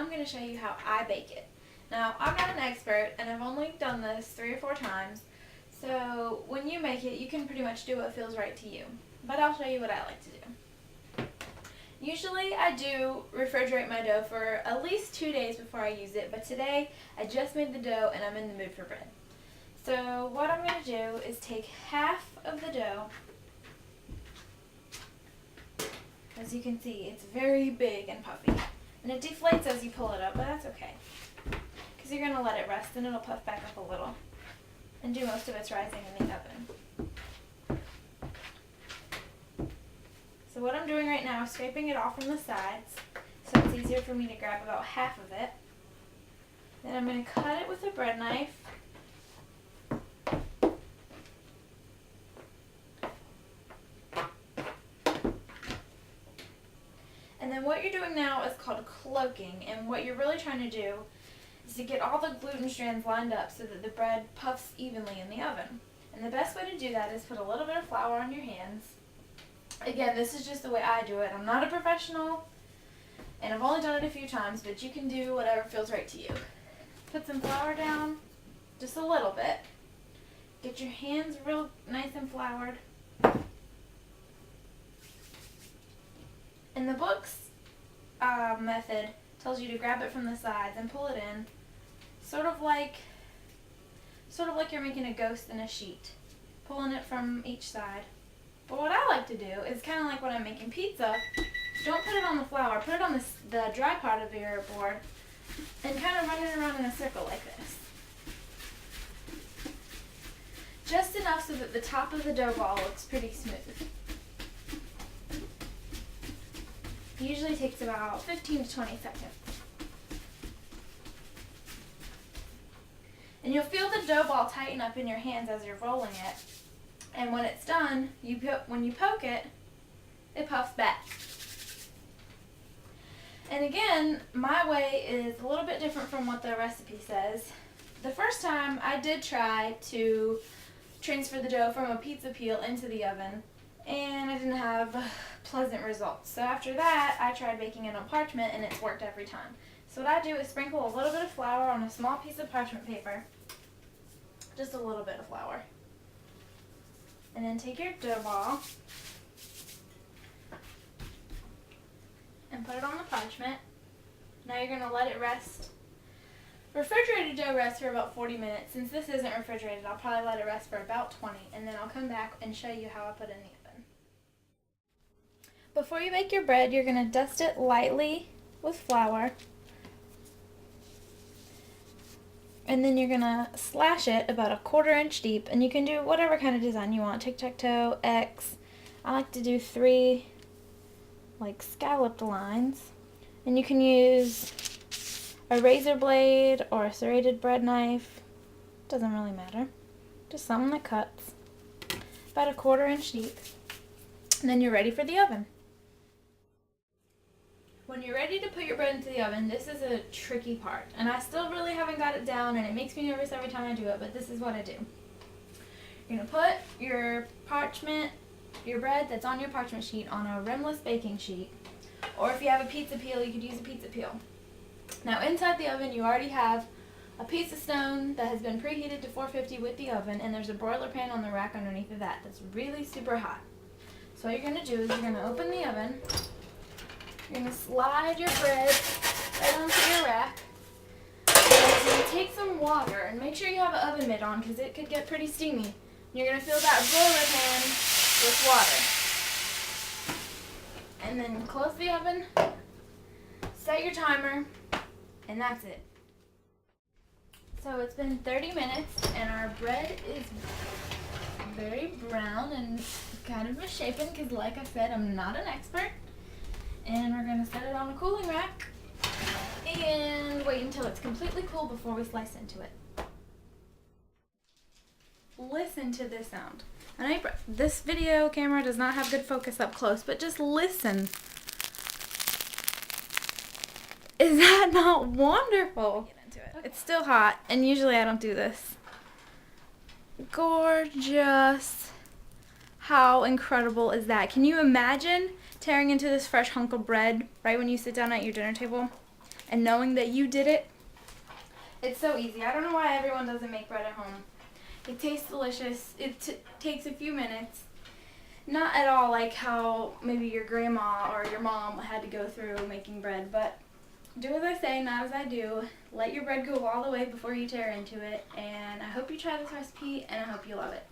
I'm going to show you how I bake it. Now, I'm not an expert, and I've only done this 3 or 4 times, so when you make it, you can pretty much do what feels right to you. But I'll show you what I like to do. Usually I do refrigerate my dough for at least 2 days before I use it, but today I just made the dough and I'm in the mood for bread. So what I'm going to do is take half of the dough. As you can see, it's very big and puffy. And it deflates as you pull it up, but that's okay. Because you're going to let it rest and it'll puff back up a little. And do most of its rising in the oven. So what I'm doing right now is scraping it off from the sides, so it's easier for me to grab about half of it. Then I'm going to cut it with a bread knife. And then what you're doing now is called cloaking, and what you're really trying to do is to get all the gluten strands lined up so that the bread puffs evenly in the oven. And the best way to do that is put a little bit of flour on your hands. Again, this is just the way I do it. I'm not a professional, and I've only done it a few times, but you can do whatever feels right to you. Put some flour down, just a little bit. Get your hands real nice and floured. And the book's method tells you to grab it from the sides and pull it in, sort of like you're making a ghost in a sheet, pulling it from each side. But what I like to do is kind of like when I'm making pizza. Don't put it on the flour, put it on the dry part of your board and kind of run it around in a circle like this. Just enough so that the top of the dough ball looks pretty smooth. It usually takes about 15 to 20 seconds. And you'll feel the dough ball tighten up in your hands as you're rolling it. And when it's done, when you poke it, it puffs back. And again, my way is a little bit different from what the recipe says. The first time I did try to transfer the dough from a pizza peel into the oven, and I didn't have pleasant results. So after that, I tried baking it on parchment, and it's worked every time. So what I do is sprinkle a little bit of flour on a small piece of parchment paper, just a little bit of flour. And then take your dough ball and put it on the parchment. Now you're going to let it rest. Refrigerated dough rests for about 40 minutes. Since this isn't refrigerated, I'll probably let it rest for about 20, and then I'll come back and show you how I put it in the oven. Before you bake your bread, you're going to dust it lightly with flour. And then you're going to slash it about a 1/4 inch deep, and you can do whatever kind of design you want. Tic-tac-toe, X. I like to do 3 like scalloped lines. And you can use a razor blade or a serrated bread knife. Doesn't really matter. Just something that cuts. About a 1/4 inch deep. And then you're ready for the oven. When you're ready to put your bread into the oven, this is a tricky part, and I still really haven't got it down, and it makes me nervous every time I do it, but this is what I do. You're going to put your bread that's on your parchment sheet on a rimless baking sheet, or if you have a pizza peel, you could use a pizza peel. Now inside the oven, you already have a piece of stone that has been preheated to 450 with the oven, and there's a broiler pan on the rack underneath of that that's really super hot. So what you're going to do is you're going to open the oven. You're going to slide your bread right onto your rack. And you're going to take some water and make sure you have an oven mitt on because it could get pretty steamy. And you're going to fill that broiler pan with water. And then close the oven, set your timer, and that's it. So it's been 30 minutes and our bread is very brown and kind of misshapen because, like I said, I'm not an expert. And we're going to set it on a cooling rack and wait until it's completely cool before we slice into it. Listen to this sound. I know this video camera does not have good focus up close, but just listen. Is that not wonderful? Get into it. Okay. It's still hot, and usually I don't do this. Gorgeous. How incredible is that? Can you imagine tearing into this fresh hunk of bread right when you sit down at your dinner table? and knowing that you did it, it's so easy. I don't know why everyone doesn't make bread at home. It tastes delicious. It takes a few minutes. Not at all like how maybe your grandma or your mom had to go through making bread, but do as I say, not as I do. Let your bread go all the way before you tear into it, and I hope you try this recipe, and I hope you love it.